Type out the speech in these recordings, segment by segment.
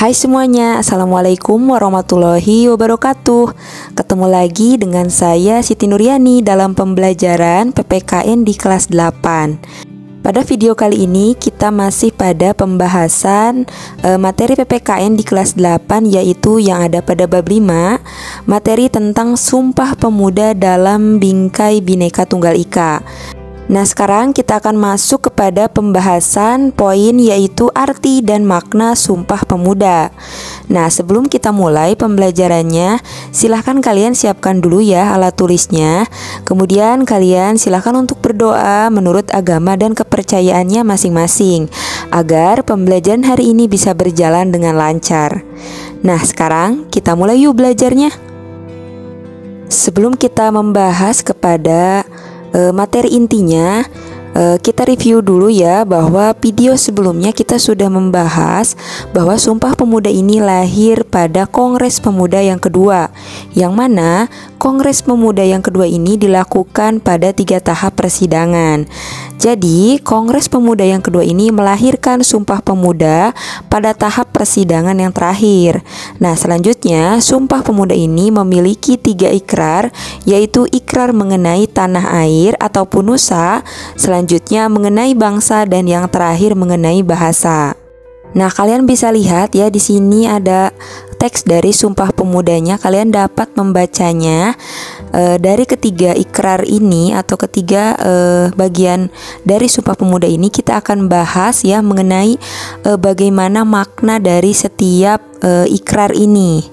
Hai semuanya, Assalamualaikum warahmatullahi wabarakatuh. Ketemu lagi dengan saya Siti Nuryani dalam pembelajaran PPKN di kelas 8. Pada video kali ini kita masih pada pembahasan materi PPKN di kelas 8, yaitu yang ada pada bab 5, materi tentang Sumpah Pemuda dalam Bingkai Bhinneka Tunggal Ika. Nah, sekarang kita akan masuk kepada pembahasan poin, yaitu arti dan makna Sumpah Pemuda. Nah, sebelum kita mulai pembelajarannya, silahkan kalian siapkan dulu ya alat tulisnya. Kemudian kalian silahkan untuk berdoa menurut agama dan kepercayaannya masing-masing, agar pembelajaran hari ini bisa berjalan dengan lancar. Nah, sekarang kita mulai yuk belajarnya. Sebelum kita membahas kepada materi intinya, kita review dulu ya, bahwa video sebelumnya kita sudah membahas bahwa Sumpah Pemuda ini lahir pada Kongres Pemuda yang kedua, yang mana Kongres Pemuda yang kedua ini dilakukan pada 3 tahap persidangan. Jadi Kongres Pemuda yang kedua ini melahirkan Sumpah Pemuda pada tahap persidangan yang terakhir. Nah, selanjutnya Sumpah Pemuda ini memiliki 3 ikrar, yaitu ikrar mengenai tanah air ataupun nusa, selanjutnya mengenai bangsa, dan yang terakhir mengenai bahasa. Nah, kalian bisa lihat ya, di sini ada teks dari Sumpah Pemudanya. Kalian dapat membacanya dari ketiga ikrar ini atau ketiga bagian dari Sumpah Pemuda ini. Kita akan bahas ya mengenai bagaimana makna dari setiap ikrar ini.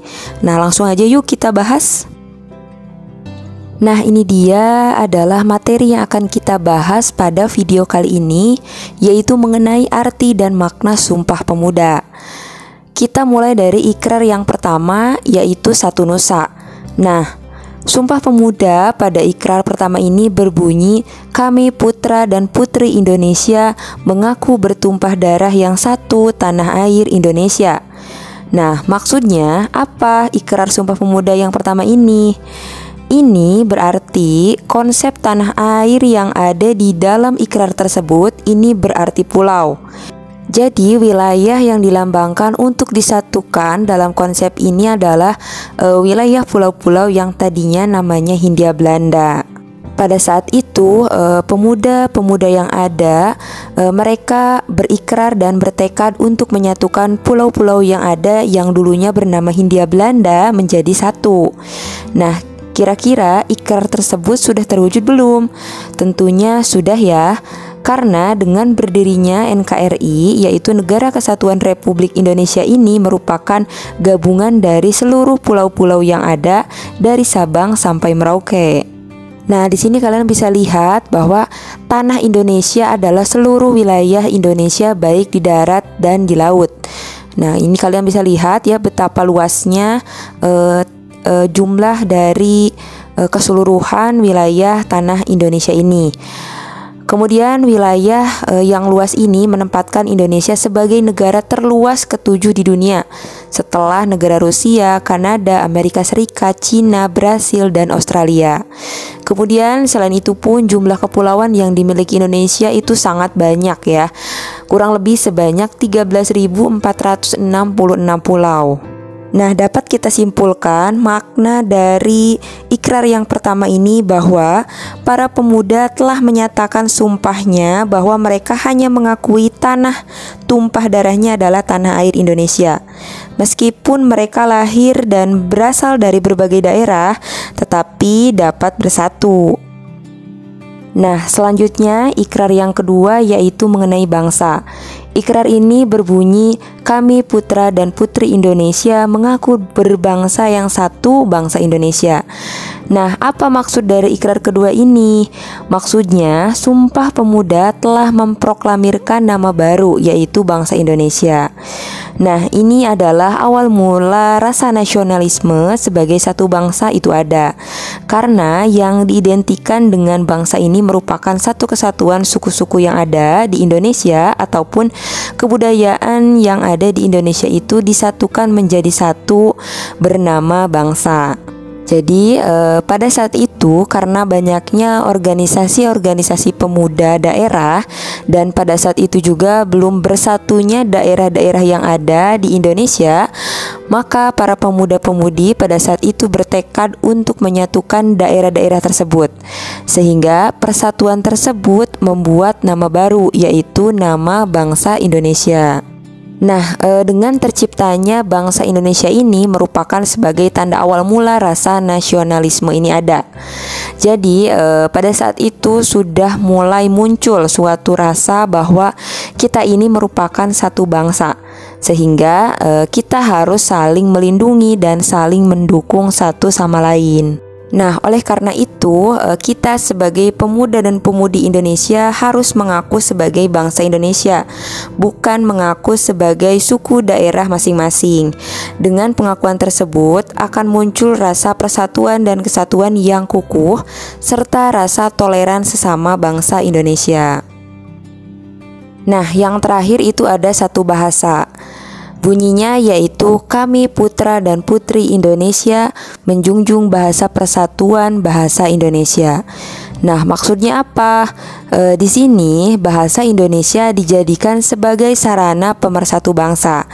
Nah, langsung aja yuk kita bahas. Nah, ini dia adalah materi yang akan kita bahas pada video kali ini, yaitu mengenai arti dan makna Sumpah Pemuda. Kita mulai dari ikrar yang pertama, yaitu satu nusa. Nah, Sumpah Pemuda pada ikrar pertama ini berbunyi, "Kami putra dan putri Indonesia mengaku bertumpah darah yang satu tanah air Indonesia." Nah, maksudnya apa ikrar Sumpah Pemuda yang pertama ini? Ini berarti konsep tanah air yang ada di dalam ikrar tersebut ini berarti pulau. Jadi wilayah yang dilambangkan untuk disatukan dalam konsep ini adalah wilayah pulau-pulau yang tadinya namanya Hindia Belanda. Pada saat itu pemuda-pemuda yang ada mereka berikrar dan bertekad untuk menyatukan pulau-pulau yang ada yang dulunya bernama Hindia Belanda menjadi satu. Nah, kira-kira ikrar tersebut sudah terwujud belum? Tentunya sudah ya, karena dengan berdirinya NKRI, yaitu Negara Kesatuan Republik Indonesia, ini merupakan gabungan dari seluruh pulau-pulau yang ada dari Sabang sampai Merauke. Nah, di sini kalian bisa lihat bahwa tanah Indonesia adalah seluruh wilayah Indonesia, baik di darat dan di laut. Nah, ini kalian bisa lihat ya betapa luasnya jumlah dari keseluruhan wilayah tanah Indonesia ini. Kemudian wilayah yang luas ini menempatkan Indonesia sebagai negara terluas ke-7 di dunia, setelah negara Rusia, Kanada, Amerika Serikat, Cina, Brasil, dan Australia. Kemudian selain itu pun jumlah kepulauan yang dimiliki Indonesia itu sangat banyak ya, kurang lebih sebanyak 13.466 pulau. Nah, dapat kita simpulkan makna dari ikrar yang pertama ini bahwa para pemuda telah menyatakan sumpahnya bahwa mereka hanya mengakui tanah tumpah darahnya adalah tanah air Indonesia. Meskipun mereka lahir dan berasal dari berbagai daerah, tetapi dapat bersatu. Nah, selanjutnya ikrar yang kedua yaitu mengenai bangsa. Ikrar ini berbunyi, "Kami putra dan putri Indonesia mengaku berbangsa yang satu, bangsa Indonesia." Nah, apa maksud dari ikrar kedua ini? Maksudnya, Sumpah Pemuda telah memproklamirkan nama baru, yaitu bangsa Indonesia. Nah, ini adalah awal mula rasa nasionalisme sebagai satu bangsa itu ada, karena yang diidentikan dengan bangsa ini merupakan satu kesatuan suku-suku yang ada di Indonesia ataupun kebudayaan yang ada di Indonesia itu disatukan menjadi satu bernama bangsa. Jadi pada saat itu karena banyaknya organisasi-organisasi pemuda daerah dan pada saat itu juga belum bersatunya daerah-daerah yang ada di Indonesia, maka para pemuda-pemudi pada saat itu bertekad untuk menyatukan daerah-daerah tersebut. Sehingga persatuan tersebut membuat nama baru, yaitu nama bangsa Indonesia. Nah, dengan terciptanya bangsa Indonesia ini merupakan sebagai tanda awal mula rasa nasionalisme ini ada. Jadi, pada saat itu sudah mulai muncul suatu rasa bahwa kita ini merupakan satu bangsa, sehingga kita harus saling melindungi dan saling mendukung satu sama lain. Nah, oleh karena itu, kita sebagai pemuda dan pemudi Indonesia harus mengaku sebagai bangsa Indonesia, bukan mengaku sebagai suku daerah masing-masing. Dengan pengakuan tersebut, akan muncul rasa persatuan dan kesatuan yang kukuh, serta rasa toleran sesama bangsa Indonesia. Nah, yang terakhir itu ada satu bahasa. Bunyinya yaitu kami putra dan putri Indonesia menjunjung bahasa persatuan bahasa Indonesia. Nah, maksudnya apa? Di sini bahasa Indonesia dijadikan sebagai sarana pemersatu bangsa.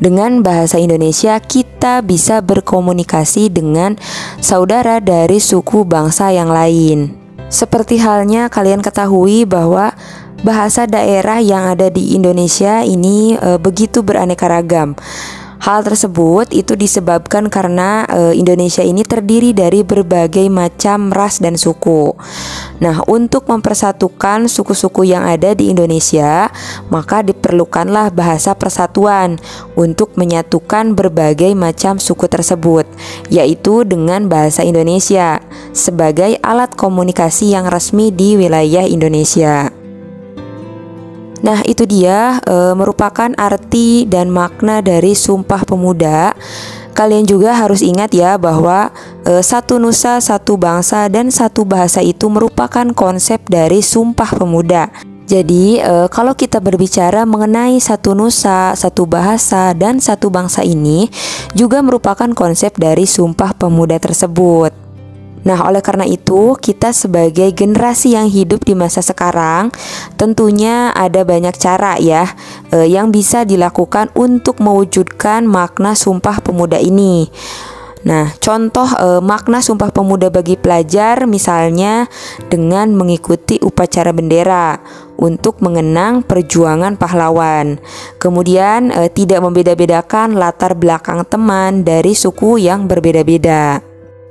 Dengan bahasa Indonesia kita bisa berkomunikasi dengan saudara dari suku bangsa yang lain. Seperti halnya kalian ketahui bahwa bahasa daerah yang ada di Indonesia ini begitu beraneka ragam. Hal tersebut itu disebabkan karena Indonesia ini terdiri dari berbagai macam ras dan suku. Nah, untuk mempersatukan suku-suku yang ada di Indonesia, maka diperlukanlah bahasa persatuan untuk menyatukan berbagai macam suku tersebut, yaitu dengan bahasa Indonesia sebagai alat komunikasi yang resmi di wilayah Indonesia. Nah, itu dia merupakan arti dan makna dari Sumpah Pemuda. Kalian juga harus ingat ya bahwa satu nusa, satu bangsa, dan satu bahasa itu merupakan konsep dari Sumpah Pemuda. Jadi kalau kita berbicara mengenai satu nusa, satu bahasa, dan satu bangsa ini juga merupakan konsep dari Sumpah Pemuda tersebut. Nah, oleh karena itu, kita sebagai generasi yang hidup di masa sekarang, tentunya ada banyak cara ya yang bisa dilakukan untuk mewujudkan makna Sumpah Pemuda ini. Nah, contoh makna Sumpah Pemuda bagi pelajar misalnya dengan mengikuti upacara bendera untuk mengenang perjuangan pahlawan. Kemudian tidak membeda-bedakan latar belakang teman dari suku yang berbeda-beda.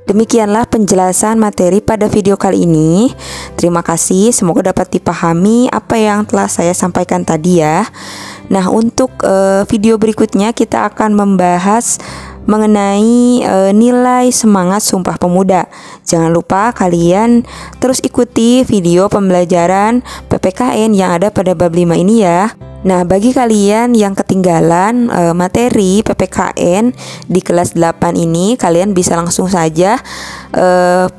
Demikianlah penjelasan materi pada video kali ini. Terima kasih, semoga dapat dipahami apa yang telah saya sampaikan tadi ya. Nah, untuk video berikutnya kita akan membahas mengenai nilai semangat Sumpah Pemuda. Jangan lupa kalian terus ikuti video pembelajaran PPKN yang ada pada bab 5 ini ya. Nah, bagi kalian yang ketinggalan materi PPKN di kelas 8 ini, kalian bisa langsung saja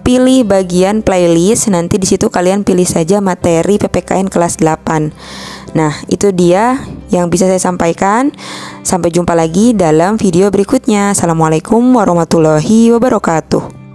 pilih bagian playlist. Nanti di situ kalian pilih saja materi PPKN kelas 8. Nah, itu dia yang bisa saya sampaikan. Sampai jumpa lagi dalam video berikutnya. Assalamualaikum warahmatullahi wabarakatuh.